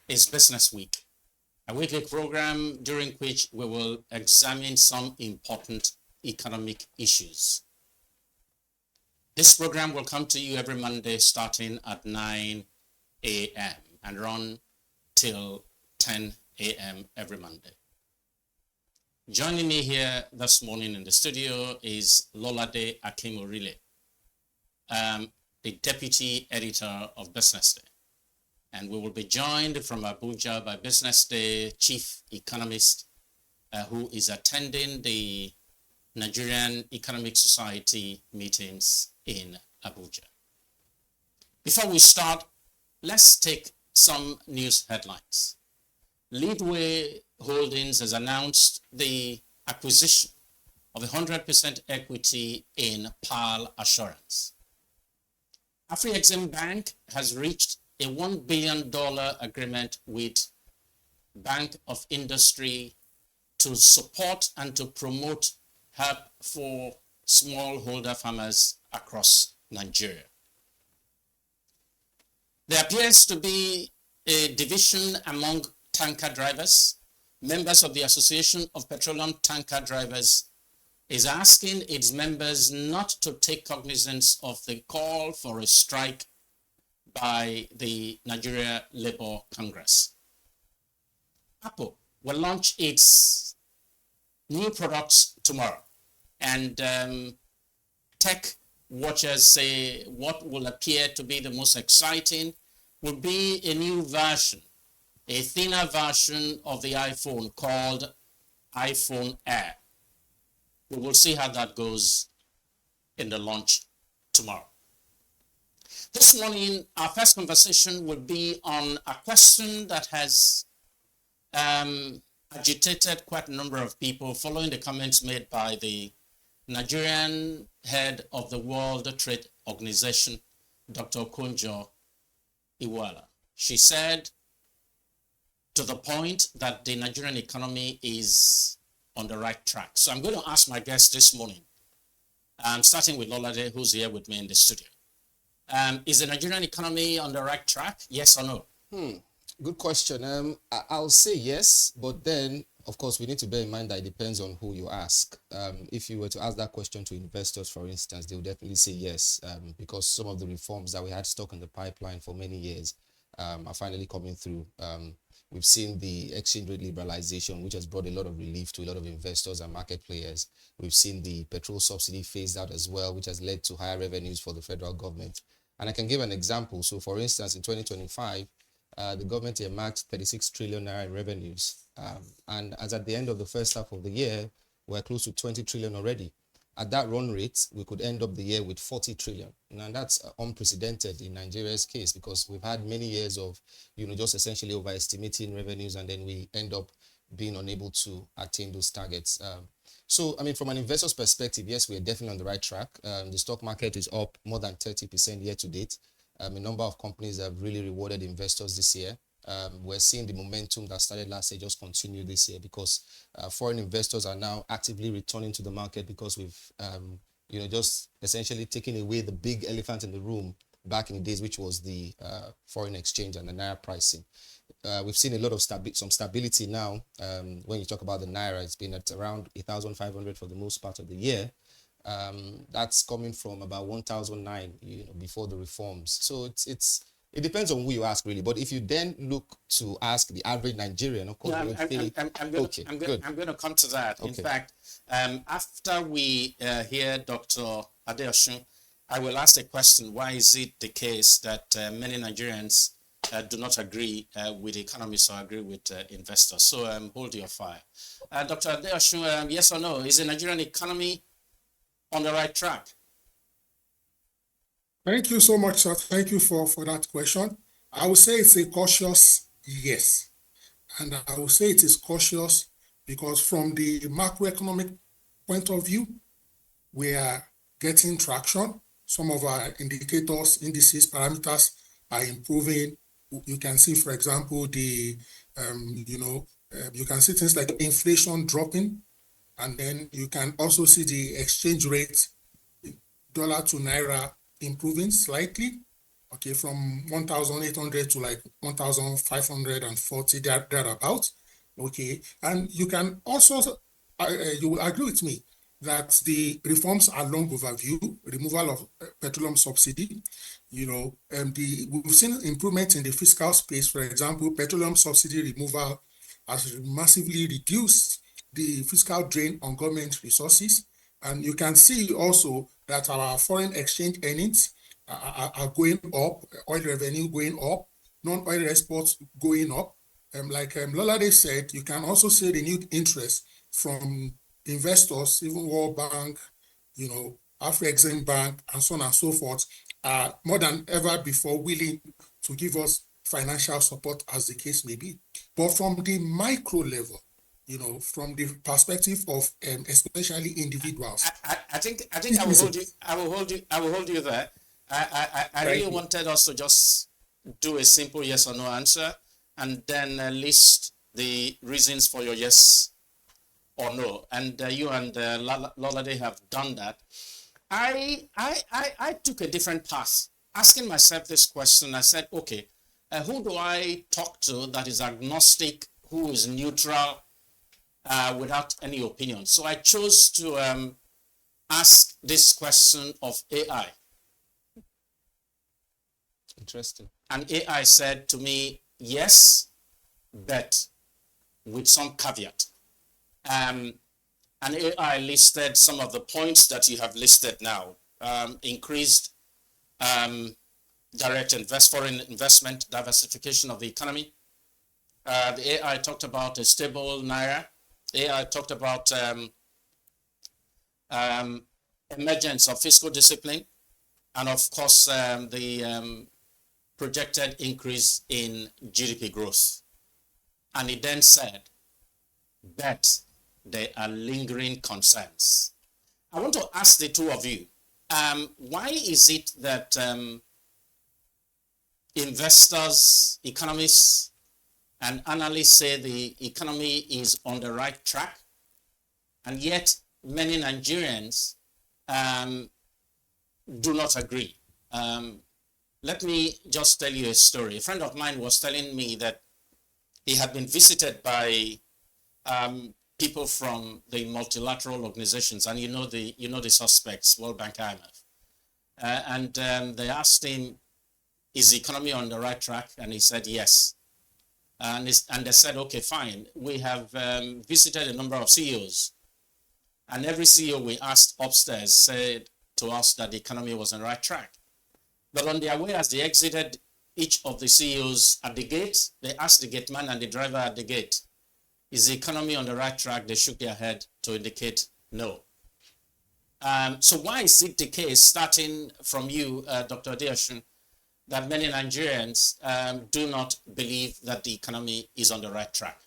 is Business Week, a weekly program during which we will examine some important economic issues. This program will come to you every Monday starting at 9 a.m. and run till 10 a.m. every Monday. Joining me here this morning in the studio is Lolade Akinmurele, the Deputy Editor of BusinessDay. And we will be joined from Abuja by BusinessDay Chief Economist, who is attending the Nigerian Economic Society meetings in Abuja. Before we start, let's take some news headlines. Leadway Holdings has announced the acquisition of 100% equity in PAL Assurance. Afrexim Bank has reached a $1 billion agreement with Bank of Industry to support and to promote help for smallholder farmers across Nigeria. There appears to be a division among tanker drivers. Members of the Association of Petroleum Tanker Drivers is asking its members not to take cognizance of the call for a strike by the Nigeria Labour Congress. Apple will launch its new products tomorrow, and tech watchers say what will appear to be the most exciting will be a new version, a thinner version of the iPhone called iPhone Air. We will see how that goes in the launch tomorrow. This morning, our first conversation will be on a question that has agitated quite a number of people following the comments made by the Nigerian head of the World Trade Organization, Dr. Okonjo-Iweala. She said to the point that the Nigerian economy is on the right track. So I'm going to ask my guest this morning, starting with Lolade, who's here with me in the studio. Is the Nigerian economy on the right track? Yes or no? Good question. I'll say yes, but then, of course, we need to bear in mind that it depends on who you ask. If you were to ask that question to investors, for instance, they would definitely say yes, because some of the reforms that we had stuck in the pipeline for many years are finally coming through. We've seen the exchange rate liberalization, which has brought a lot of relief to a lot of investors and market players. We've seen the petrol subsidy phased out as well, which has led to higher revenues for the federal government. And I can give an example. So, for instance, in 2025, the government earmarked 36 trillion naira in revenues. And as at the end of the first half of the year, we're close to 20 trillion already. At that run rate, we could end up the year with 40 trillion. And that's unprecedented in Nigeria's case, because we've had many years of, just essentially overestimating revenues, and then we end up being unable to attain those targets. So, from an investor's perspective, yes, we are definitely on the right track. The stock market is up more than 30% year to date. A number of companies have really rewarded investors this year. We're seeing the momentum that started last year just continue this year, because foreign investors are now actively returning to the market, because we've, just essentially taken away the big elephant in the room back in the days, which was the foreign exchange and the naira pricing. We've seen a lot of some stability now. When you talk about the naira, it's been at around 1,500 for the most part of the year. That's coming from about 1,009, before the reforms. So it depends on who you ask, really. But if you then look to ask the average Nigerian, of course, I'm going to come to that. Okay. In fact, after we hear Dr. Adeosun, I will ask the question: why is it the case that many Nigerians do not agree with economists or agree with investors? So hold your fire. Dr. Adeosun, yes or no? Is the Nigerian economy on the right track? Thank you so much, sir. Thank you for that question. I would say it's a cautious yes. And I will say it is cautious because from the macroeconomic point of view, we are getting traction. Some of our indicators, indices, parameters are improving. You can see, for example, you can see things like inflation dropping, and then you can also see the exchange rate, dollar to naira, improving slightly. okay, from 1,800 to like 1,540, thereabout, okay. And you can also, you will agree with me that the reforms are long overdue, removal of petroleum subsidy, we've seen improvement in the fiscal space. For example, petroleum subsidy removal has massively reduced the fiscal drain on government resources. And you can see also that our foreign exchange earnings are going up, oil revenue going up, non-oil exports going up. Like Lolade said, you can also see renewed interest from investors, even World Bank, Afrexim Bank, and so on and so forth, are more than ever before willing to give us financial support, as the case may be. But from the micro level, from the perspective of especially individuals. I think I will hold you. I will hold you there. I really wanted us to just do a simple yes or no answer, and then list the reasons for your yes or no. And you and Lolade have done that. I took a different path, asking myself this question. I said, okay, who do I talk to that is agnostic, who is neutral, without any opinion? So I chose to ask this question of AI. Interesting. And AI said to me, yes, but with some caveat. And AI listed some of the points that you have listed now. Increased direct foreign investment, diversification of the economy. The AI talked about a stable naira. AI talked about emergence of fiscal discipline, and of course the projected increase in GDP growth. And it then said that there are lingering concerns. I want to ask the two of you, why is it that investors, economists, and analysts say the economy is on the right track, and yet many Nigerians do not agree? Let me just tell you a story. A friend of mine was telling me that he had been visited by people from the multilateral organizations, and you know the suspects, World Bank, IMF, and they asked him, "Is the economy on the right track?" And he said, "Yes." And they said, "Okay, fine. We have visited a number of CEOs, and every CEO we asked upstairs said to us that the economy was on the right track. But on their way, as they exited each of the CEOs at the gate, they asked the gate man and the driver at the gate, is the economy on the right track? They shook their head to indicate no." So why is it the case, starting from you, Dr. Adeosun, that many Nigerians do not believe that the economy is on the right track?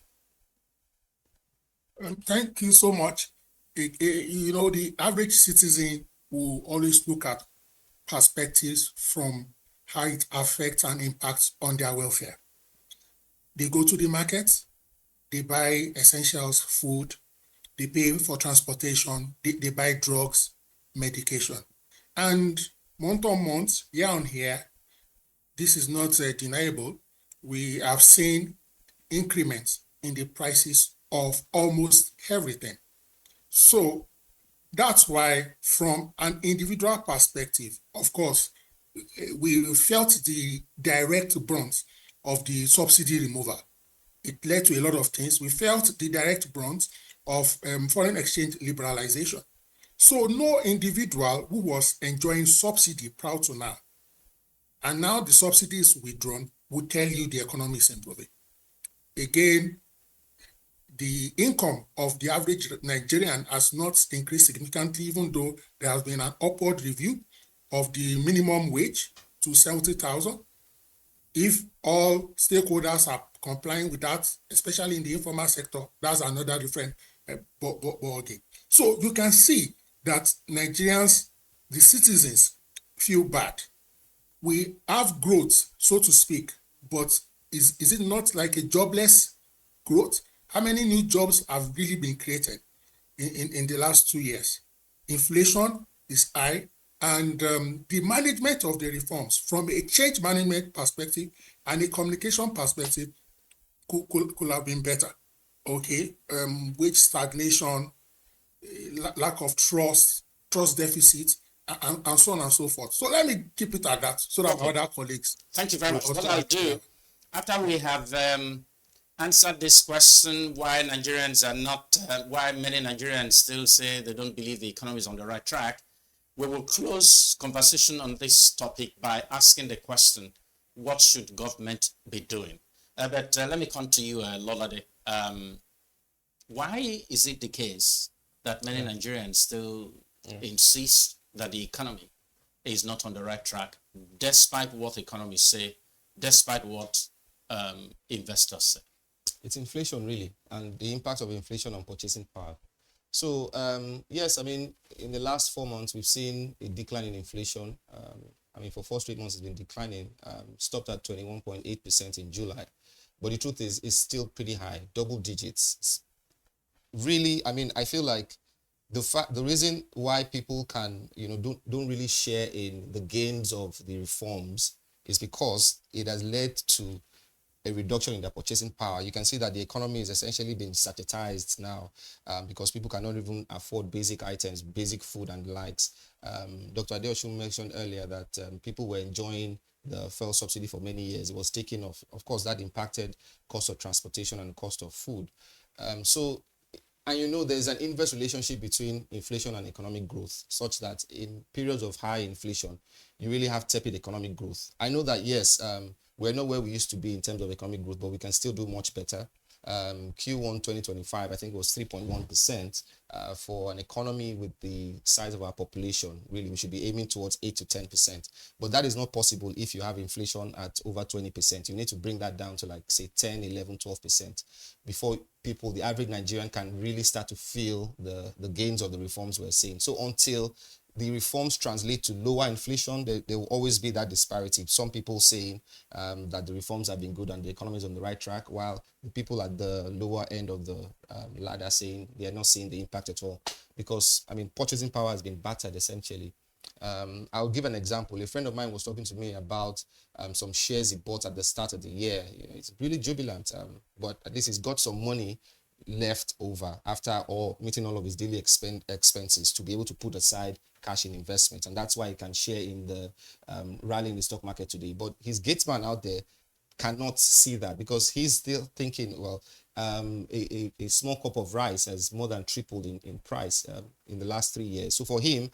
Thank you so much. The average citizen will always look at perspectives from how it affects and impacts on their welfare. They go to the market, they buy essentials, food, they pay for transportation, they buy drugs, medication. And month on month, year on year, this is not deniable. We have seen increments in the prices of almost everything. So that's why, from an individual perspective, of course, we felt the direct brunt of the subsidy removal. It led to a lot of things. We felt the direct brunt of foreign exchange liberalization. So no individual who was enjoying subsidy prior to now, and now the subsidy is withdrawn, would tell you the economy is improving. Again, the income of the average Nigerian has not increased significantly, even though there has been an upward review of the minimum wage to 70,000. If all stakeholders are complying with that, especially in the informal sector, that's another different ballgame. So you can see that Nigerians, the citizens, feel bad. We have growth, so to speak, but is it not like a jobless growth? How many new jobs have really been created in the last 2 years? Inflation is high. And the management of the reforms from a change management perspective and a communication perspective could have been better. Okay, wage stagnation, lack of trust deficit, and so on and so forth. So let me keep it at that so that Okay. other colleagues. Thank you very much. also What I'll add to do, that. after we have answered this question, why Nigerians are not, why many Nigerians still say they don't believe the economy is on the right track, we will close conversation on this topic by asking the question, what should government be doing? But let me come to you, Lolade. Why is it the case that many Nigerians still insist that the economy is not on the right track, despite what economists say, despite what investors say? It's inflation really, and the impact of inflation on purchasing power. So yes, I mean, in the last 4 months, we've seen a decline in inflation. I mean, for 4 straight months, it's been declining, stopped at 21.8% in July. But the truth is, it's still pretty high, double digits. Really, I mean, I feel like the reason why people can, don't really share in the gains of the reforms is because it has led to a reduction in their purchasing power. You can see that the economy is essentially being statized now because people cannot even afford basic items, basic food and the likes. Dr. Adeosun mentioned earlier that people were enjoying the fuel subsidy for many years. It was taken off. Of course, that impacted cost of transportation and cost of food. And there's an inverse relationship between inflation and economic growth, such that in periods of high inflation, you really have tepid economic growth. I know that, yes, we're not where we used to be in terms of economic growth, but we can still do much better. Q1 2025, I think it was 3.1% for an economy with the size of our population. Really, we should be aiming towards 8 to 10%. But that is not possible if you have inflation at over 20%. You need to bring that down to like, say, 10, 11, 12% before the average Nigerian can really start to feel the gains of the reforms we're seeing. So until the reforms translate to lower inflation, there will always be that disparity. Some people saying that the reforms have been good and the economy is on the right track, while the people at the lower end of the ladder saying they are not seeing the impact at all. Because, I mean, purchasing power has been battered essentially. I'll give an example. A friend of mine was talking to me about some shares he bought at the start of the year. It's really jubilant, but at least he's got some money left over after meeting all of his daily expenses to be able to put aside cash in investment, and that's why he can share in the rally in the stock market today. But his gatesman out there cannot see that because he's still thinking, well, a small cup of rice has more than tripled in price in the last 3 years. So for him,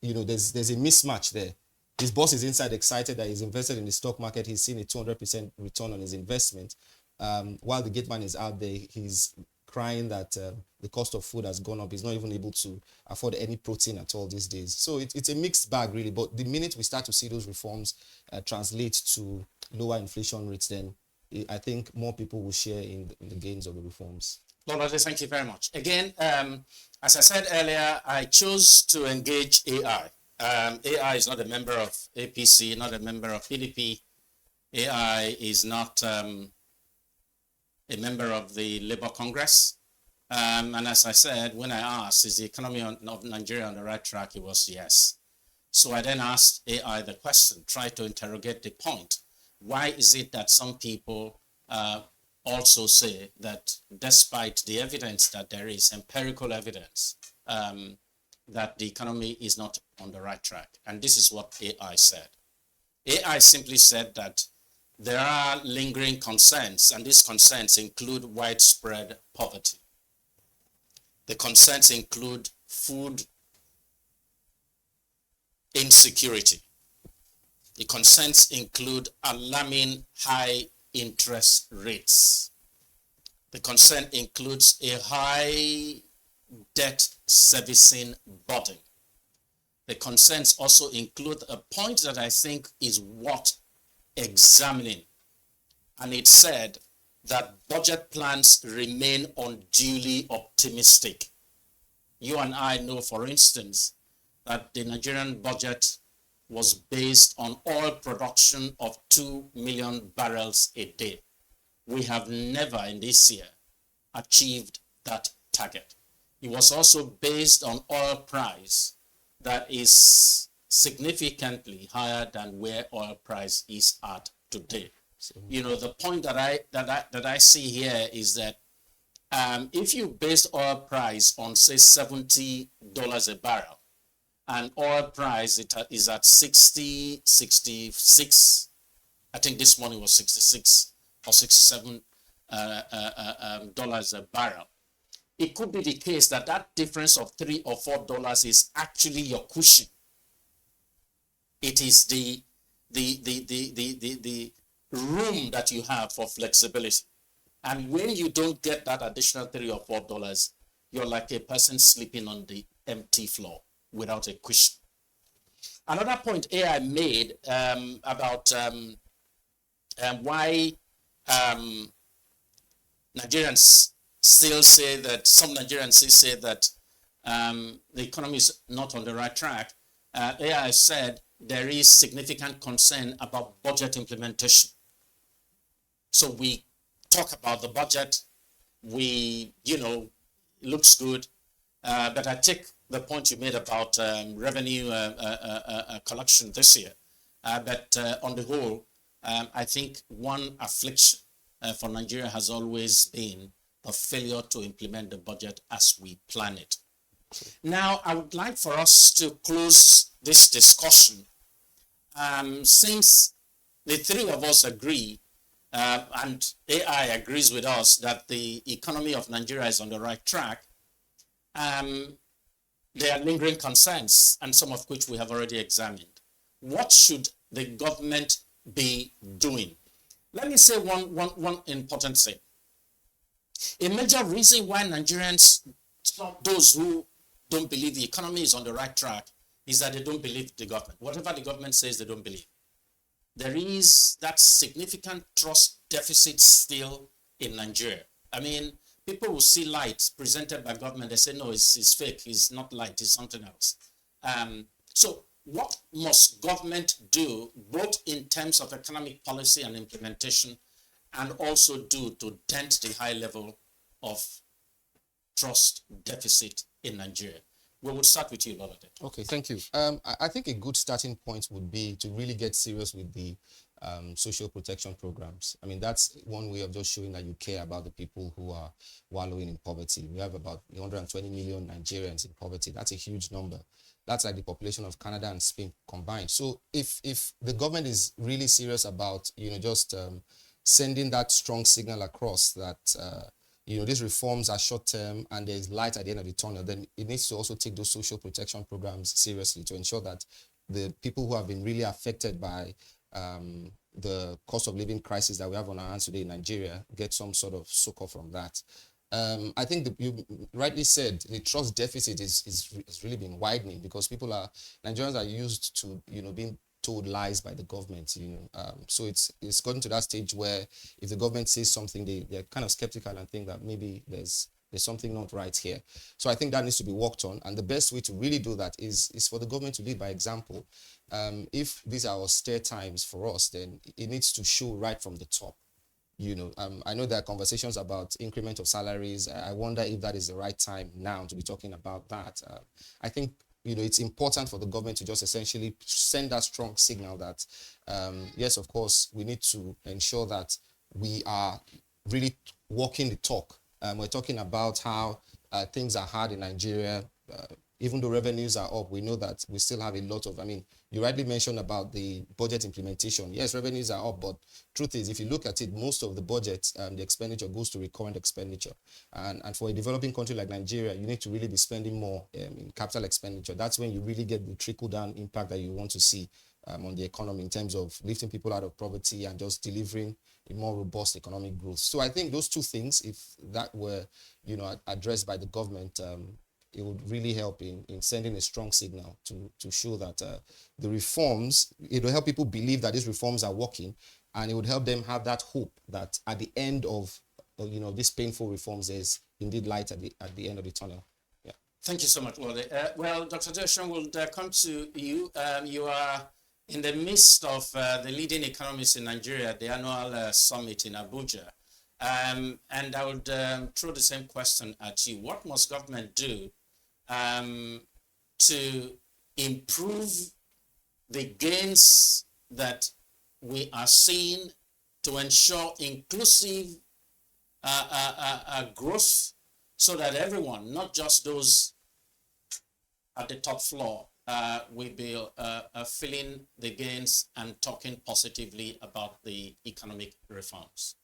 there's a mismatch there. His boss is inside excited that he's invested in the stock market. He's seen a 200% return on his investment, while the gateman is out there, he's crying that the cost of food has gone up. He's not even able to afford any protein at all these days. So it's a mixed bag, really. But the minute we start to see those reforms translate to lower inflation rates, then I think more people will share in the gains of the reforms. Lolade, thank you very much. Again, as I said earlier, I chose to engage AI. AI is not a member of APC, not a member of PDP. AI is not a member of the Labour Congress. And as I said, when I asked, is the economy of Nigeria on the right track? It was yes. So I then asked AI the question, tried to interrogate the point. Why is it that some people also say that despite the evidence that there is, empirical evidence, that the economy is not on the right track? And this is what AI said. AI simply said that there are lingering concerns, and these concerns include widespread poverty. The concerns include food insecurity. The concerns include alarming high interest rates. The concern includes a high debt servicing burden. The concerns also include a point that I think is worth examining. And it said that budget plans remain unduly optimistic. You and I know, for instance, that the Nigerian budget was based on oil production of 2 million barrels a day. We have never in this year achieved that target. It was also based on oil price that is significantly higher than where oil price is at today. You know, the point that I see here is that if you base oil price on, say, $70 a barrel, and oil price is at 60, 66, I think this morning was 66 or 67 dollars a barrel. It could be the case that that difference of $3 or $4 is actually your cushion. It is the room that you have for flexibility. And when you don't get that additional $3 or $4, you're like a person sleeping on the empty floor without a cushion. Another point AI made about why Nigerians still say that, some Nigerians still say that the economy is not on the right track. AI said there is significant concern about budget implementation. So we talk about the budget, we, you know, looks good, but I take the point you made about revenue collection this year. But on the whole, I think one affliction for Nigeria has always been the failure to implement the budget as we plan it. Now, I would like for us to close this discussion. Since the three of us agree, and AI agrees with us, that the economy of Nigeria is on the right track, there are lingering concerns, and some of which we have already examined. What should the government be doing? Let me say one important thing. A major reason why Nigerians, those who don't believe the economy is on the right track, is that they don't believe the government. Whatever the government says, they don't believe. There is that significant trust deficit still in Nigeria. I mean, people will see light presented by government. They say, no, it's fake. It's not light. It's something else. So what must government do, both in terms of economic policy and implementation, and also do to dent the high level of trust deficit in Nigeria? We will start with you, Lolade. Okay, thank you. I think a good starting point would be to really get serious with the social protection programs. I mean, that's one way of just showing that you care about the people who are wallowing in poverty. We have about 120 million Nigerians in poverty. That's a huge number. That's like the population of Canada and Spain combined. So if the government is really serious about, you know, just sending that strong signal across that, you know, these reforms are short-term and there's light at the end of the tunnel, then it needs to also take those social protection programs seriously to ensure that the people who have been really affected by the cost of living crisis that we have on our hands today in Nigeria get some sort of succor from that. I think you rightly said the trust deficit is really been widening because Nigerians are used to, you know, being told lies by the government, you know. So it's gotten to that stage where if the government says something, they're kind of skeptical and think that maybe there's something not right here. So I think that needs to be worked on. And the best way to really do that is for the government to lead by example. If these are austere times for us, then it needs to show right from the top. You know, I know there are conversations about increment of salaries. I wonder if that is the right time now to be talking about that. I think, you know, it's important for the government to just essentially send that strong signal that, yes, of course, we need to ensure that we are really walking the talk. We're talking about how things are hard in Nigeria. Even though revenues are up, we know that we still have a lot of, I mean, you rightly mentioned about the budget implementation. Yes, revenues are up, but truth is, if you look at it, most of the budget, the expenditure goes to recurrent expenditure. And for a developing country like Nigeria, you need to really be spending more in capital expenditure. That's when you really get the trickle-down impact that you want to see on the economy in terms of lifting people out of poverty and just delivering a more robust economic growth. So I think those two things, if that were, you know, addressed by the government, it would really help in sending a strong signal to show that the reforms, it will help people believe that these reforms are working, and it would help them have that hope that at the end of you know, these painful reforms, there's indeed light at the end of the tunnel. Yeah. Thank you so much, Lolade. Well, Dr. Adeosun, will come to you. You are in the midst of the leading economists in Nigeria, the annual summit in Abuja. And I would throw the same question at you. What must government do to improve the gains that we are seeing to ensure inclusive growth so that everyone, not just those at the top floor, will be feeling the gains and talking positively about the economic reforms.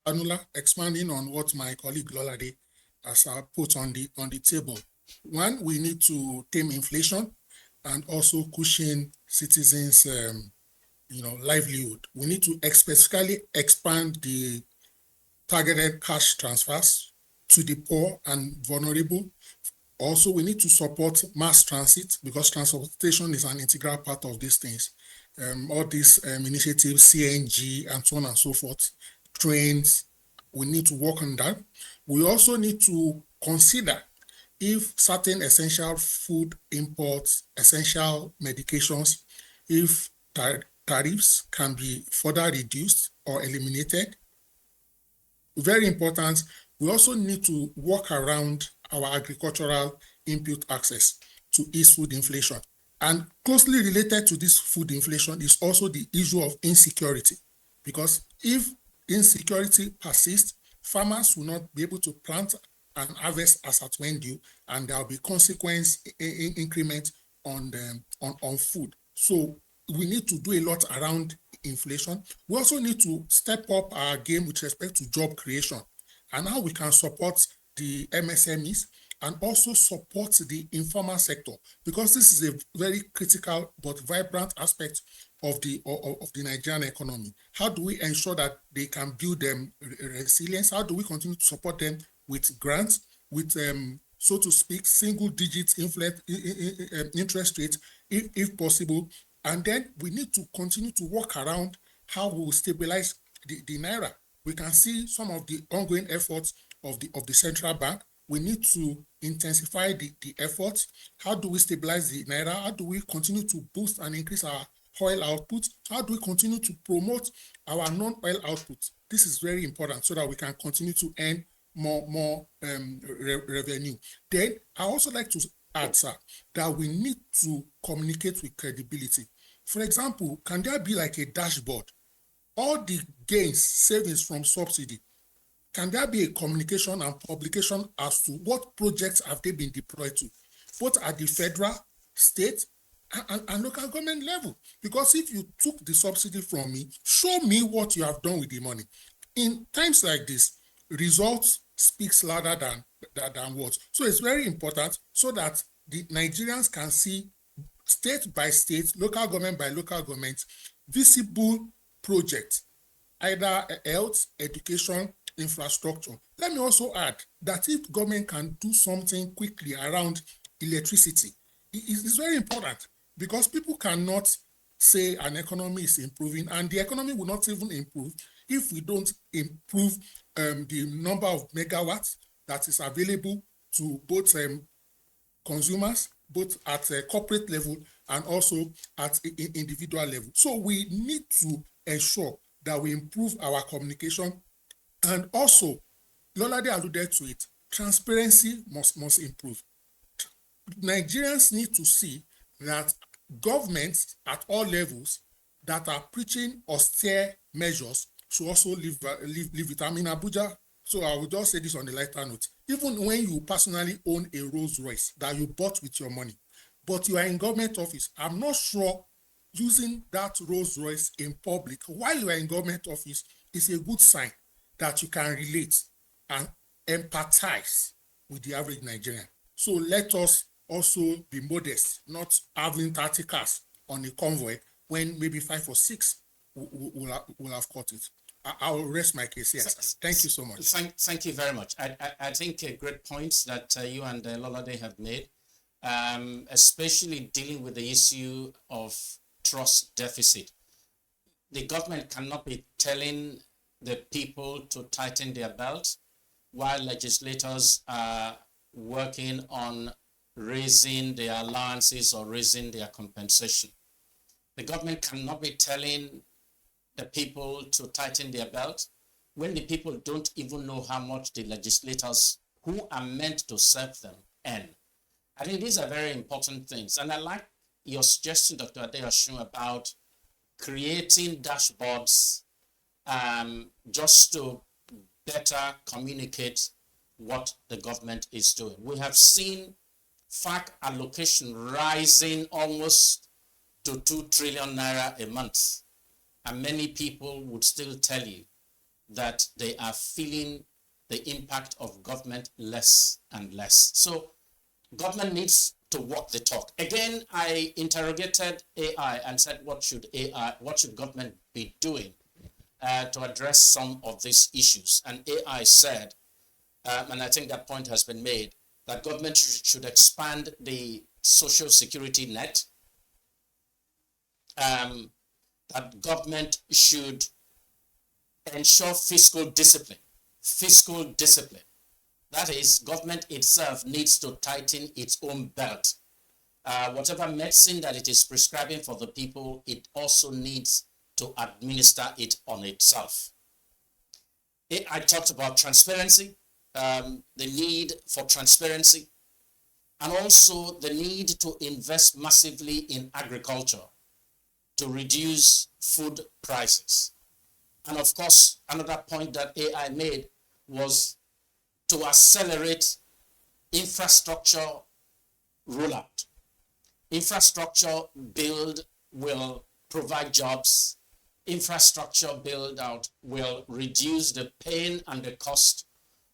Anula, expanding on what my colleague Lolade has put on the table. One, we need to tame inflation and also cushion citizens' livelihood. We need to specifically expand the targeted cash transfers to the poor and vulnerable. Also, we need to support mass transit because transportation is an integral part of these things. All these initiatives, CNG and so on and so forth, trains, we need to work on that. We also need to consider if certain essential food imports, essential medications, if tariffs can be further reduced or eliminated. Very important, we also need to work around our agricultural input access to ease food inflation. And closely related to this food inflation is also the issue of insecurity. Because if insecurity persists, farmers will not be able to plant and harvest as at when due, and there will be consequence increment on food. So we need to do a lot around inflation. We also need to step up our game with respect to job creation and how we can support the MSMEs and also support the informal sector, because this is a very critical but vibrant aspect of the Nigerian economy. How do we ensure that they can build them resilience? How do we continue to support them with grants, with so to speak, single-digit interest rates, if possible? And then we need to continue to work around how we will stabilize the naira. We can see some of the ongoing efforts of the central bank. We need to intensify the efforts. How do we stabilize the naira? How do we continue to boost and increase our oil output? How do we continue to promote our non-oil output? This is very important so that we can continue to earn more revenue. Then I also like to add, sir, that we need to communicate with credibility. For example, can there be like a dashboard? All the gains, savings from subsidy, can there be a communication and publication as to what projects have they been deployed to, both at the federal, state, and local government level? Because if you took the subsidy from me, show me what you have done with the money. In times like this, results speaks louder than words. So it's very important so that the Nigerians can see state by state, local government by local government, visible projects, either health, education, infrastructure. Let me also add that if government can do something quickly around electricity, it's very important, because people cannot say an economy is improving, and the economy will not even improve if we don't improve the number of megawatts that is available to both consumers, both at a corporate level and also at individual level. So we need to ensure that we improve our communication. And also, Lolade alluded to it, transparency must improve. Nigerians need to see that governments at all levels that are preaching austere measures should also live it. I'm in Abuja, so I will just say this on the lighter note. Even when you personally own a Rolls Royce that you bought with your money, but you are in government office, I'm not sure using that Rolls Royce in public while you are in government office is a good sign that you can relate and empathize with the average Nigerian. So let us also be modest, not having 30 cars on a convoy when maybe 5 or 6 will have caught it. I'll rest my case here. Thank you so much. Thank you very much. I think great points that you and Lolade have made, especially dealing with the issue of trust deficit. The government cannot be telling the people to tighten their belts while legislators are working on raising their allowances or raising their compensation. The government cannot be telling the people to tighten their belt when the people don't even know how much the legislators who are meant to serve them earn. I think these are very important things. And I like your suggestion, Dr. Adeosun, about creating dashboards just to better communicate what the government is doing. We have seen FAC allocation rising almost to 2 trillion naira a month. And many people would still tell you that they are feeling the impact of government less and less. So government needs to walk the talk. Again, I interrogated AI and said, what should government be doing to address some of these issues? And AI said, and I think that point has been made, that government should expand the social security net, that government should ensure fiscal discipline. Fiscal discipline. That is, government itself needs to tighten its own belt. Whatever medicine that it is prescribing for the people, it also needs to administer it on itself. I talked about transparency, the need for transparency, and also the need to invest massively in agriculture to reduce food prices. And of course, another point that AI made was to accelerate infrastructure rollout. Infrastructure build will provide jobs. Infrastructure build out will reduce the pain and the cost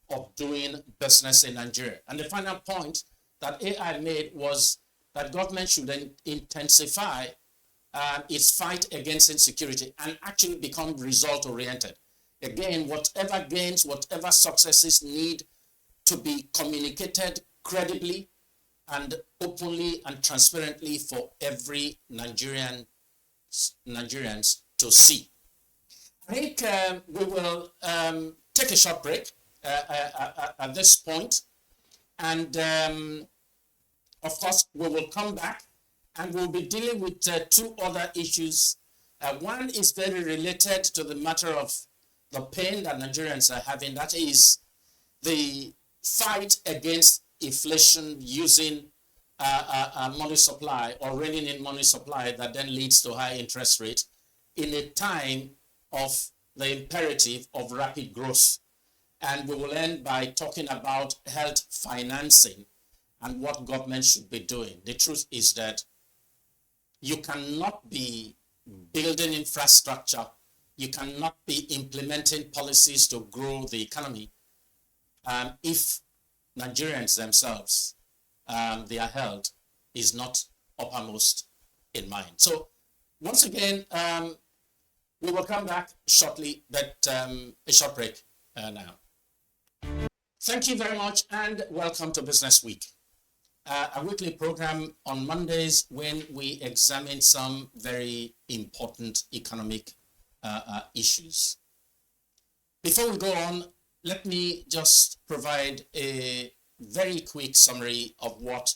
of doing business in Nigeria. And the final point that AI made was that government should intensify its fight against insecurity and actually become result-oriented. Again, whatever gains, whatever successes need to be communicated credibly and openly and transparently for every Nigerians to see. I think we will take a short break at this point, and of course we will come back and we'll be dealing with two other issues. One is very related to the matter of the pain that Nigerians are having. That is the fight against inflation using money supply or reining in money supply that then leads to high interest rates in a time of the imperative of rapid growth. And we will end by talking about health financing and what government should be doing. The truth is that you cannot be building infrastructure, you cannot be implementing policies to grow the economy if Nigerians themselves, their health is not uppermost in mind. So once again, we will come back shortly, but a short break now. Thank you very much and welcome to Business Week, a weekly program on Mondays when we examine some very important economic issues. Before we go on, let me just provide a very quick summary of what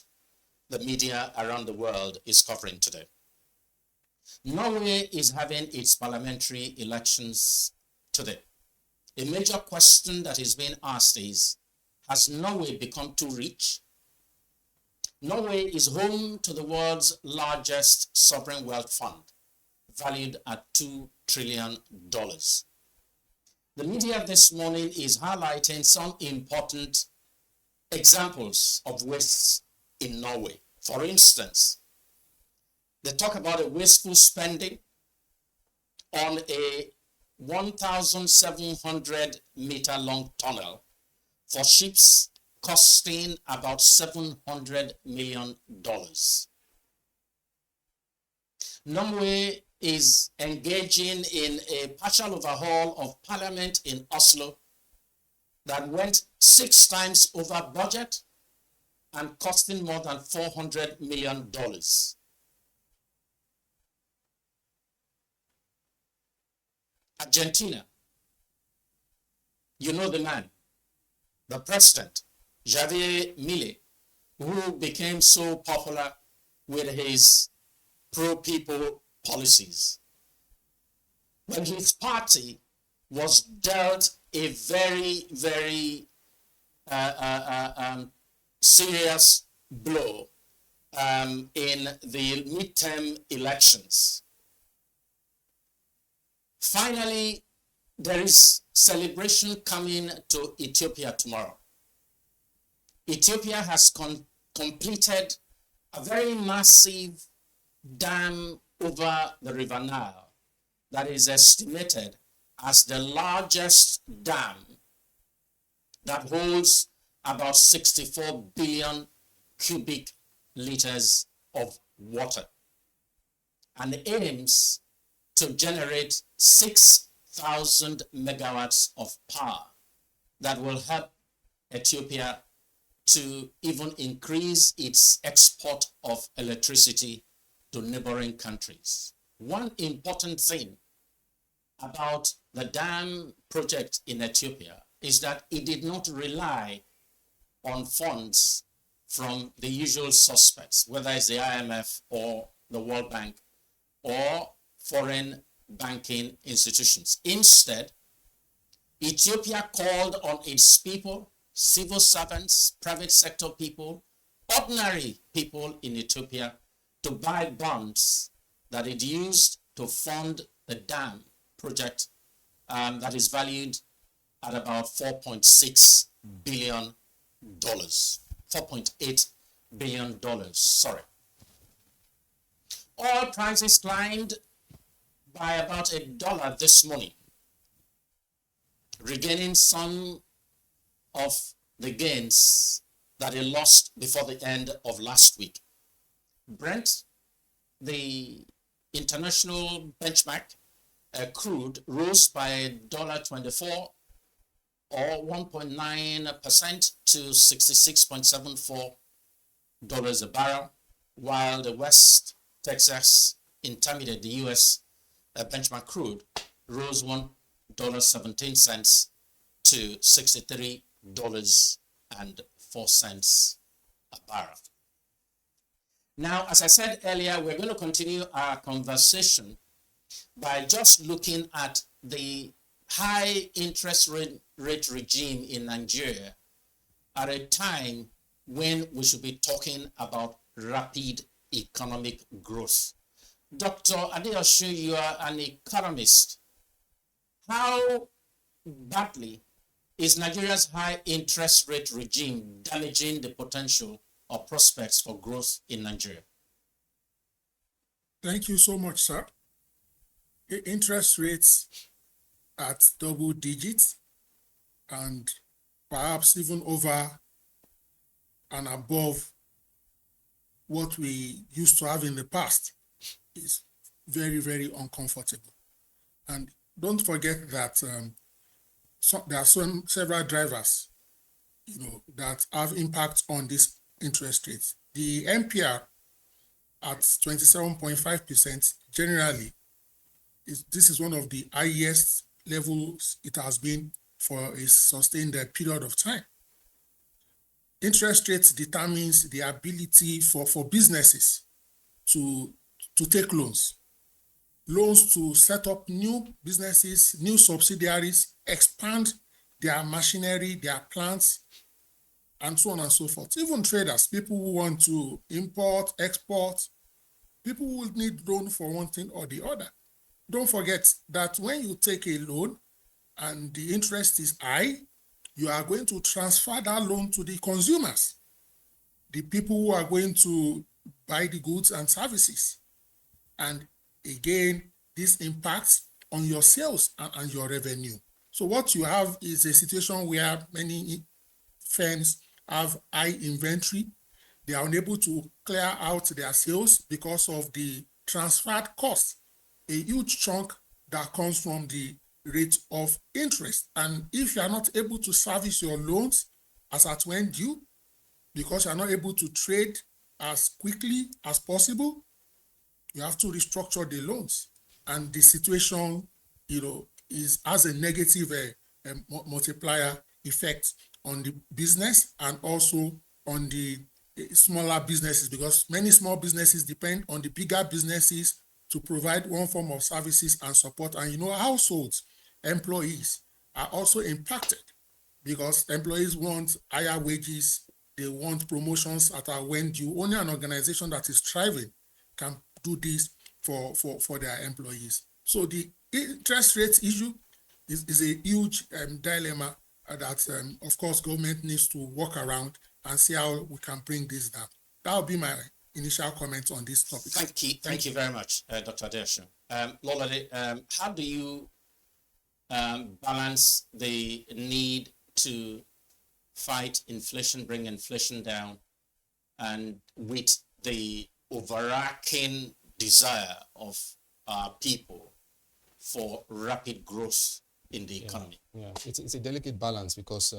the media around the world is covering today. Norway is having its parliamentary elections today. A major question that is being asked is, has Norway become too rich? Norway is home to the world's largest sovereign wealth fund, valued at $2 trillion. The media this morning is highlighting some important examples of wastes in Norway. For instance, they talk about a wasteful spending on a 1,700 meter long tunnel for ships costing about $700 million. Norway is engaging in a partial overhaul of parliament in Oslo that went 6 times over budget and costing more than $400 million. Argentina, you know the man, the president, Javier Milei, who became so popular with his pro-people policies. When his party was dealt a very, very serious blow in the midterm elections. Finally, there is celebration coming to Ethiopia tomorrow. Ethiopia has completed a very massive dam over the River Nile that is estimated as the largest dam that holds about 64 billion cubic liters of water and aims to generate 6,000 megawatts of power that will help Ethiopia to even increase its export of electricity to neighboring countries. One important thing about the dam project in Ethiopia is that it did not rely on funds from the usual suspects, whether it's the IMF or the World Bank or foreign banking institutions. Instead, Ethiopia called on its people, civil servants, private sector people, ordinary people in Ethiopia to buy bonds that it used to fund the dam project that is valued at about $4.6 billion. $4.8 billion, sorry. Oil prices climbed by about $1 this morning, regaining some of the gains that it lost before the end of last week. Brent, the international benchmark crude, rose by $1.24 or 1.9% to $66.74 a barrel, while the West Texas Intermediate, the US benchmark crude, rose $1.17 to $63.04 a barrel. Now, as I said earlier, we're going to continue our conversation by just looking at the high interest rate regime in Nigeria at a time when we should be talking about rapid economic growth. Dr. Adeosun, you are an economist. How badly is Nigeria's high interest rate regime damaging the potential or prospects for growth in Nigeria? Thank you so much, sir. Interest rates at double digits and perhaps even over and above what we used to have in the past is very, very uncomfortable. And don't forget that there are several drivers, that have impact on this interest rates. The MPR at 27.5% generally this is one of the highest levels it has been for a sustained period of time. Interest rates determines the ability for businesses to take loans to set up new businesses, new subsidiaries, expand their machinery, their plants, and so on and so forth. Even traders, people who want to import, export, people will need loan for one thing or the other. Don't forget that when you take a loan and the interest is high, you are going to transfer that loan to the consumers, the people who are going to buy the goods and services. And again, this impacts on your sales and your revenue. So what you have is a situation where many firms have high inventory. They are unable to clear out their sales because of the transferred costs, a huge chunk that comes from the rate of interest. And if you are not able to service your loans as at when due, because you are not able to trade as quickly as possible, you have to restructure the loans. And the situation, has a negative multiplier effect on the business and also on the smaller businesses, because many small businesses depend on the bigger businesses to provide one form of services and support. And households, employees are also impacted because employees want higher wages they want promotions at our when due. Only an organization that is thriving can do this for their employees. So the interest rate issue is a huge dilemma that, of course, government needs to work around and see how we can bring this down. That will be my initial comments on this topic. Thank you very much, Dr. Adeosun. Lolade, how do you balance the need to fight inflation, bring inflation down, and with the overarching desire of our people for rapid growth in the economy? Yeah, it's a delicate balance because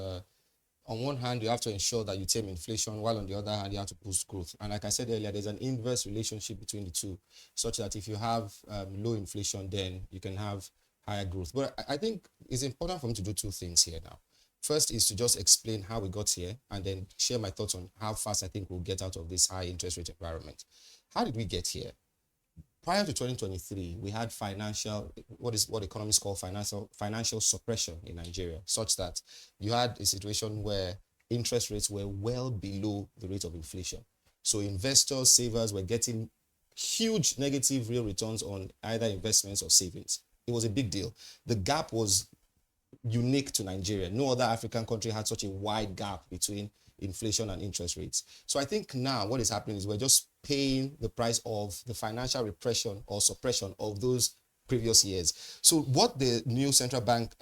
on one hand, you have to ensure that you tame inflation, while on the other hand, you have to boost growth. And like I said earlier, there's an inverse relationship between the two, such that if you have low inflation, then you can have higher growth. But I think it's important for me to do two things here now. First is to just explain how we got here and then share my thoughts on how fast I think we'll get out of this high interest rate environment. How did we get here? Prior to 2023, we had what economists call financial suppression in Nigeria, such that you had a situation where interest rates were well below the rate of inflation. So investors, savers were getting huge negative real returns on either investments or savings. It was a big deal. The gap was unique to Nigeria. No other African country had such a wide gap between inflation and interest rates. So I think now what is happening is we're just paying the price of the financial repression or suppression of those previous years. So what the new central bank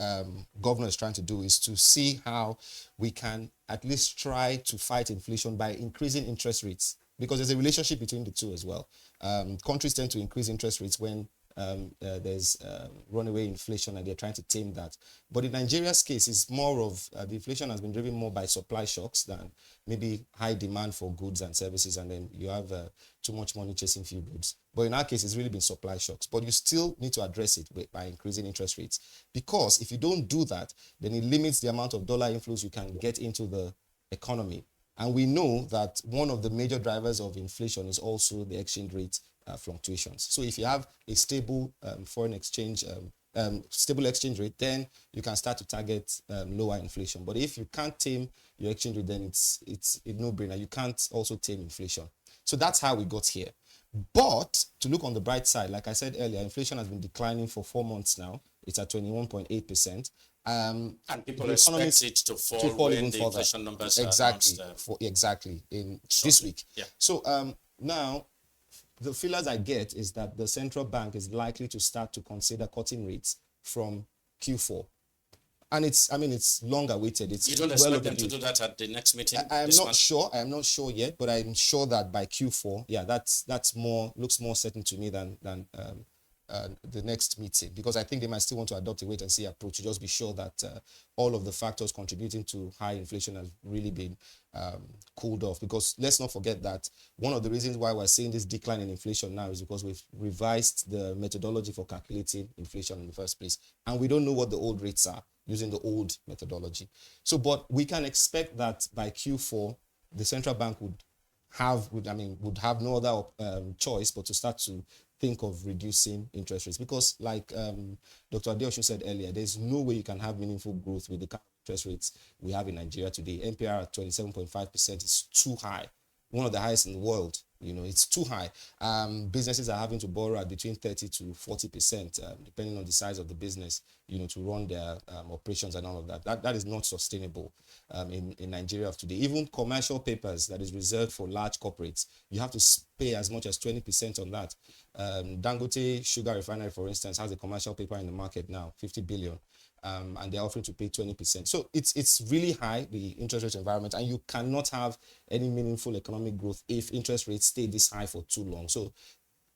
governor is trying to do is to see how we can at least try to fight inflation by increasing interest rates, because there's a relationship between the two as well. Countries tend to increase interest rates when there's runaway inflation and they're trying to tame that. But in Nigeria's case, it's more of the inflation has been driven more by supply shocks than maybe high demand for goods and services, and then you have too much money chasing few goods. But in our case, it's really been supply shocks. But you still need to address it by increasing interest rates, because if you don't do that, then it limits the amount of dollar inflows you can get into the economy. And we know that one of the major drivers of inflation is also the exchange rate fluctuations. So if you have a stable foreign exchange, stable exchange rate, then you can start to target lower inflation. But if you can't tame your exchange rate, then it's a no-brainer. You can't also tame inflation. So that's how we got here. But to look on the bright side, like I said earlier, inflation has been declining for 4 months now. It's at 21.8%. And people expect it to fall when even the further. inflation numbers Exactly. are announced. Exactly. In shortly. This week. Yeah. So now, the feelers I get is that the central bank is likely to start to consider cutting rates from Q4. And it's long awaited. It's You don't expect them to do that at the next meeting? I am not sure. I am not sure yet, but I'm sure that by Q4, yeah, that's looks more certain to me than the next meeting, because I think they might still want to adopt a wait and see approach to just be sure that all of the factors contributing to high inflation have really been cooled off. Because let's not forget that one of the reasons why we're seeing this decline in inflation now is because we've revised the methodology for calculating inflation in the first place, and we don't know what the old rates are using the old methodology. So, but we can expect that by Q4, the central bank would have no other choice but to start to think of reducing interest rates, because like Dr. Adeosun said earlier, there's no way you can have meaningful growth with the kind of interest rates we have in Nigeria today. NPR at 27.5% is too high, one of the highest in the world. It's too high. Businesses are having to borrow at between 30 to 40%, depending on the size of the business, to run their operations and all of that. That is not sustainable in Nigeria of today. Even commercial papers that is reserved for large corporates, you have to pay as much as 20% on that. Dangote Sugar Refinery, for instance, has a commercial paper in the market now, 50 billion. And they're offering to pay 20%. So it's really high, the interest rate environment, and you cannot have any meaningful economic growth if interest rates stay this high for too long. So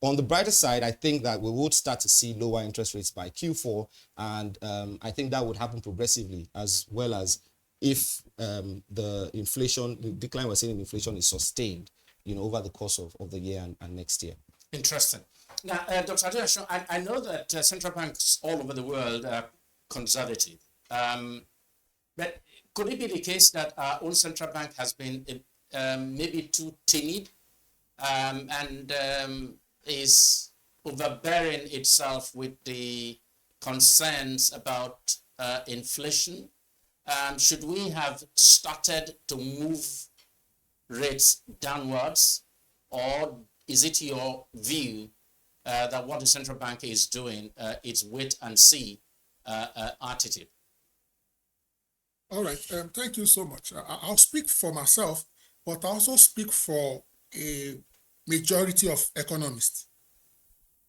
on the brighter side, I think that we would start to see lower interest rates by Q4, and I think that would happen progressively, as well as if the decline we're seeing in inflation is sustained, over the course of the year and next year. Interesting. Now, Dr. Adeosun, I know that central banks all over the world are conservative. But could it be the case that our own central bank has been maybe too timid and is overbearing itself with the concerns about inflation? Should we have started to move rates downwards, or is it your view that what the central bank is doing, it's wait and see attitude? All right. Thank you so much. I'll speak for myself, but I also speak for a majority of economists.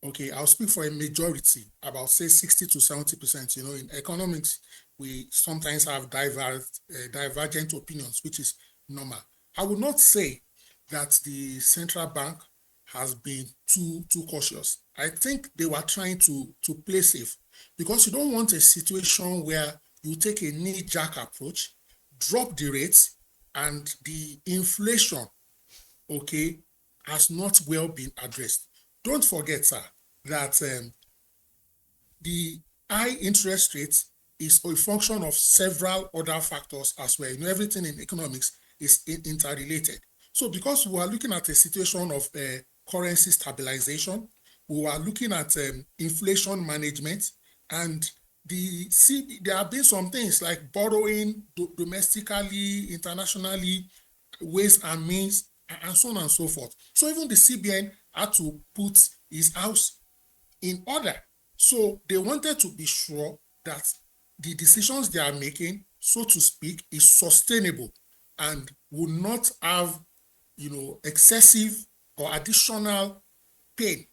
Okay, I'll speak for a majority, about say 60 to 70%. You know, in economics, we sometimes have divergent opinions, which is normal. I would not say that the central bank has been too cautious. I think they were trying to play safe, because you don't want a situation where you take a knee-jerk approach, drop the rates, and the inflation, okay, has not well been addressed. Don't forget, sir, that the high interest rates is a function of several other factors as well. You know, everything in economics is interrelated. So because we are looking at a situation of currency stabilization, we are looking at inflation management, and there have been some things like borrowing domestically, internationally, ways and means, and so on and so forth. So even the CBN had to put his house in order. So they wanted to be sure that the decisions they are making, so to speak, is sustainable and will not have, you know, excessive or additional pain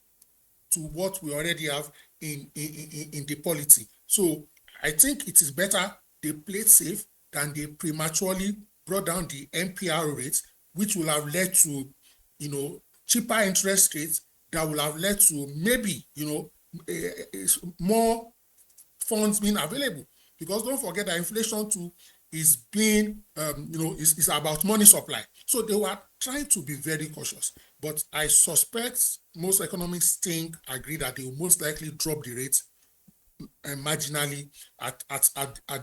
to what we already have in the polity. So I think it is better they played safe than they prematurely brought down the MPR rates, which will have led to, you know, cheaper interest rates that will have led to maybe, you know, more funds being available. Because don't forget that inflation too is being, you know, is about money supply. So they were trying to be very cautious. But I suspect most economists agree that they will most likely drop the rates marginally at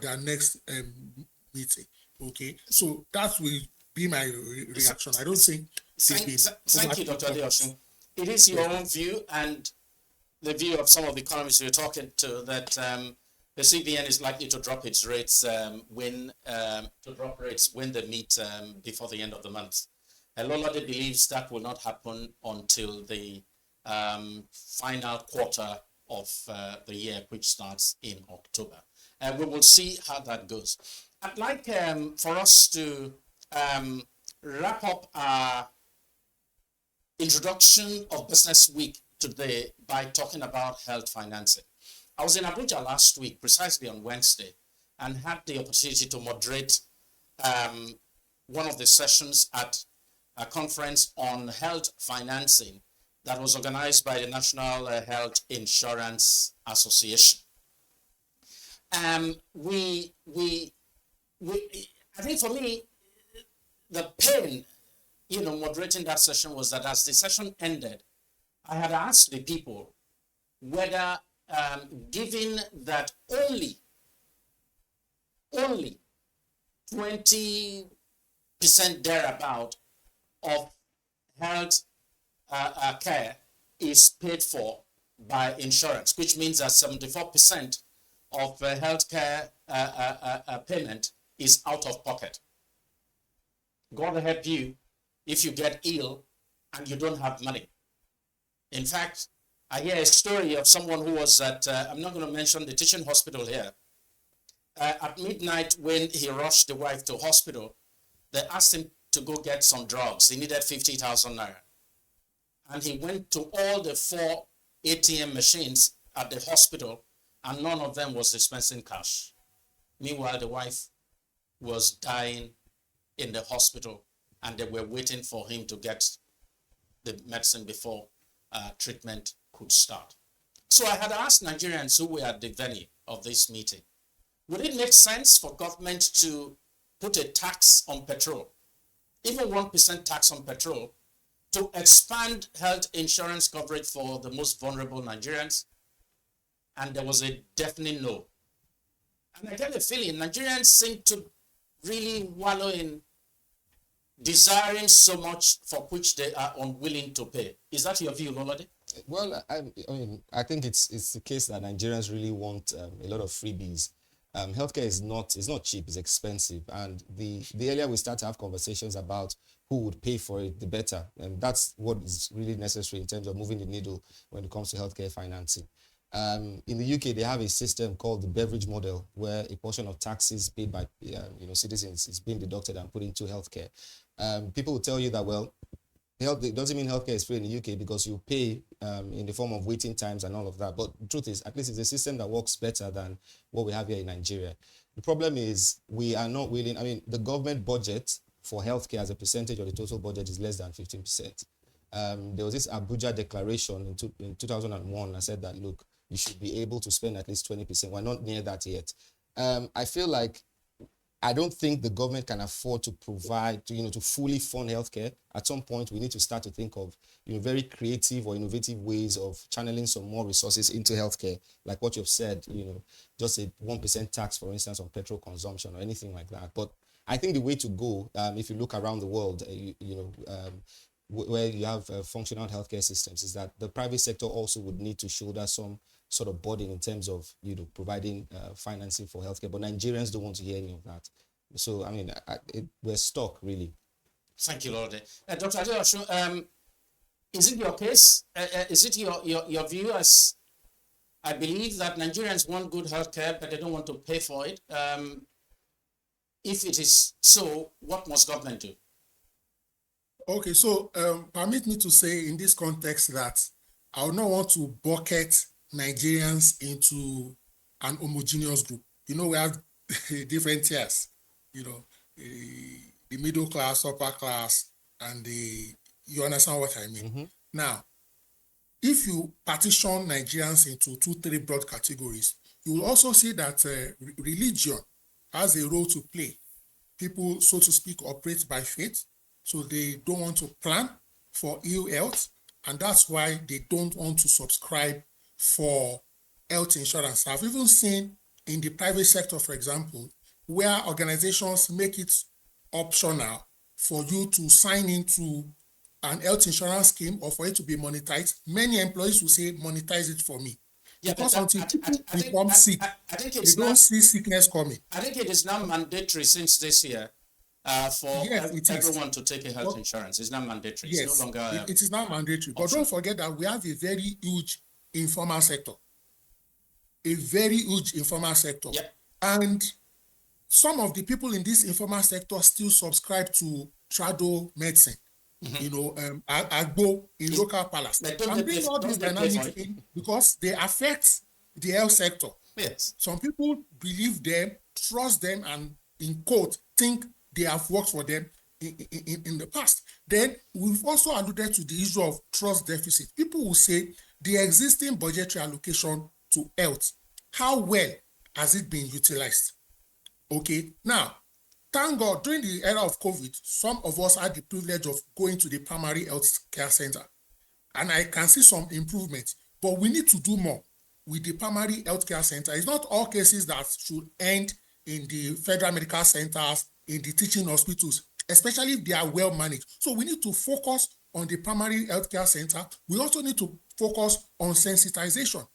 their next meeting. Okay, so that will be my reaction. I don't think. Thank you, Dr. Adeosun. It is your own view and the view of some of the economists we're talking to that the CBN is likely to drop its rates when they meet before the end of the month. Lolade believes that will not happen until the final quarter of the year, which starts in October. We will see how that goes. I'd like for us to wrap up our introduction of Business Week today by talking about health financing. I was in Abuja last week, precisely on Wednesday, and had the opportunity to moderate one of the sessions at a conference on health financing that was organized by the National Health Insurance Association. I think for me, the pain, you know, moderating that session was that as the session ended, I had asked the people whether, given that only 20% thereabout of health care is paid for by insurance, which means that 74% of health care payment is out of pocket. God help you if you get ill and you don't have money. In fact, I hear a story of someone who was at, I'm not going to mention the teaching hospital here. At midnight, when he rushed the wife to hospital, they asked him to go get some drugs. He needed 50,000 naira. And he went to all the 4 ATM machines at the hospital, and none of them was dispensing cash. Meanwhile, the wife was dying in the hospital, and they were waiting for him to get the medicine before treatment could start. So I had asked Nigerians who were at the venue of this meeting, would it make sense for government to put a tax on petrol, even 1% tax on petrol, to expand health insurance coverage for the most vulnerable Nigerians? And there was a definite no. And I get the feeling Nigerians seem to really wallow in desiring so much for which they are unwilling to pay. Is that your view, Lolade? Well, I mean, I think it's the case that Nigerians really want a lot of freebies. healthcare is not cheap, it's expensive. And the earlier we start to have conversations about who would pay for it, the better. And that's what is really necessary in terms of moving the needle when it comes to healthcare financing. In the UK, they have a system called the beverage model, where a portion of taxes paid by citizens is being deducted and put into healthcare. People will tell you that, well, it doesn't mean healthcare is free in the UK because you pay in the form of waiting times and all of that. But the truth is, at least it's a system that works better than what we have here in Nigeria. The problem is we are not willing. I mean, the government budget for healthcare as a percentage of the total budget is less than 15%. There was this Abuja declaration in 2001 that said that, look, you should be able to spend at least 20%. We're not near that yet. I feel like I don't think the government can afford to provide, to fully fund healthcare. At some point, we need to start to think of, very creative or innovative ways of channeling some more resources into healthcare, like what you've said, just a 1% tax, for instance, on petrol consumption or anything like that. But I think the way to go, if you look around the world, where you have functional healthcare systems, is that the private sector also would need to shoulder some sort of burden in terms of providing financing for healthcare. But Nigerians don't want to hear any of that. So I mean, we're stuck really. Thank you, Lord. Dr. Adeosun, is it your case? Is it your view? As I believe that Nigerians want good healthcare, but they don't want to pay for it. If it is so, what must government do? Okay, so permit me to say in this context that I would not want to bucket Nigerians into an homogeneous group. We have different tiers, the middle class, upper class, and you understand what I mean? Mm-hmm. Now, if you partition Nigerians into 2-3 broad categories, you will also see that religion has a role to play. People, so to speak, operate by faith, so they don't want to plan for ill health, and that's why they don't want to subscribe for health insurance. I've even seen in the private sector, for example, where organizations make it optional for you to sign into an health insurance scheme or for it to be monetized. Many employees will say, monetize it for me. Yeah, because but until people become sick, they don't see sickness coming. I think it is now mandatory since this year for everyone to take a health insurance. It's not mandatory. Yes, it's no longer. It is not mandatory. But don't forget that we have a very huge informal sector. A very huge informal sector. Yeah. And some of the people in this informal sector still subscribe to trado medicine. Agbo in local palace. I'm bringing all these dynamics in because they affect the health sector. Yes. Some people believe them, trust them, and in quote, think they have worked for them in the past. Then we've also alluded to the issue of trust deficit. People will say the existing budgetary allocation to health, how well has it been utilized? Okay, now, thank God, during the era of COVID, some of us had the privilege of going to the primary health care center. And I can see some improvements, but we need to do more with the primary health care center. It's not all cases that should end in the federal medical centers, in the teaching hospitals, especially if they are well managed. So we need to focus on the primary health care center. We also need to focus on sensitization.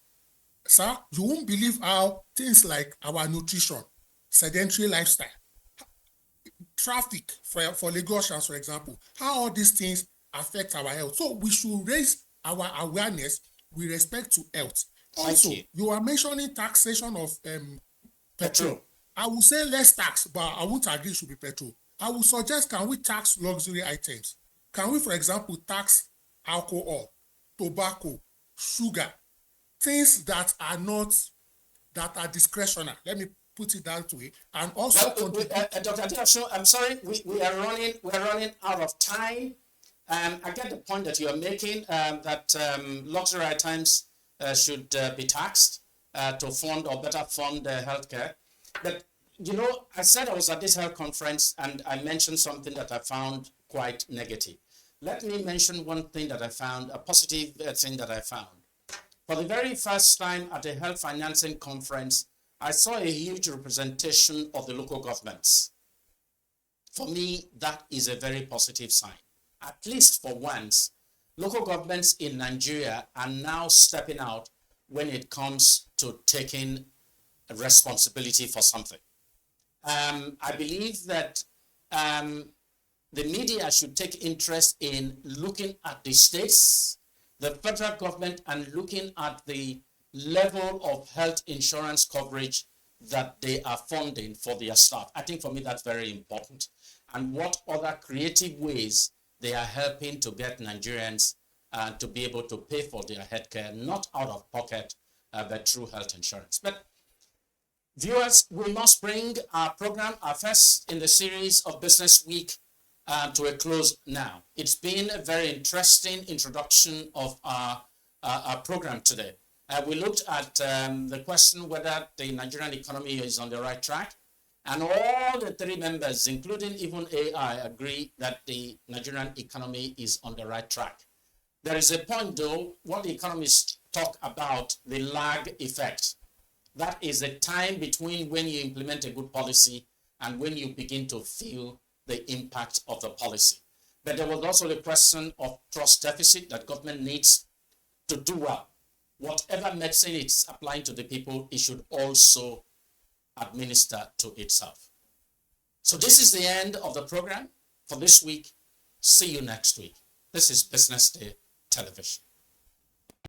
Sir, you won't believe how things like our nutrition, sedentary lifestyle, traffic for Lagosians, for example, how all these things affect our health. So we should raise our awareness with respect to health. Also, you are mentioning taxation of petrol. I will say less tax, but I won't agree it should be petrol. I would suggest, can we tax luxury items? Can we, for example, tax alcohol, tobacco, sugar, things that are discretionary? Let me put it that way. And also, Dr. Adeosun, I'm sorry, we are running out of time. I get the point that you are making, that luxury items should be taxed to fund or better fund healthcare. But I said I was at this health conference and I mentioned something that I found quite negative. Let me mention one thing that I found, a positive thing that I found. For the very first time at a health financing conference, I saw a huge representation of the local governments. For me, that is a very positive sign. At least for once, local governments in Nigeria are now stepping out when it comes to taking responsibility for something. I believe that the media should take interest in looking at the states, the federal government, and looking at the level of health insurance coverage that they are funding for their staff. I think for me that's very important. And what other creative ways they are helping to get Nigerians to be able to pay for their healthcare, not out of pocket, but through health insurance. But viewers, we must bring our program, our first in the series of Business Week, to a close now. It's been a very interesting introduction of our program today. We looked at the question whether the Nigerian economy is on the right track, and all the three members, including even AI, agree that the Nigerian economy is on the right track. There is a point, though, what the economists talk about, the lag effect. That is the time between when you implement a good policy and when you begin to feel the impact of the policy. But there was also the question of trust deficit, that government needs to do well. Whatever medicine it's applying to the people, it should also administer to itself. So this is the end of the program for this week. See you next week. This is Business Day Television.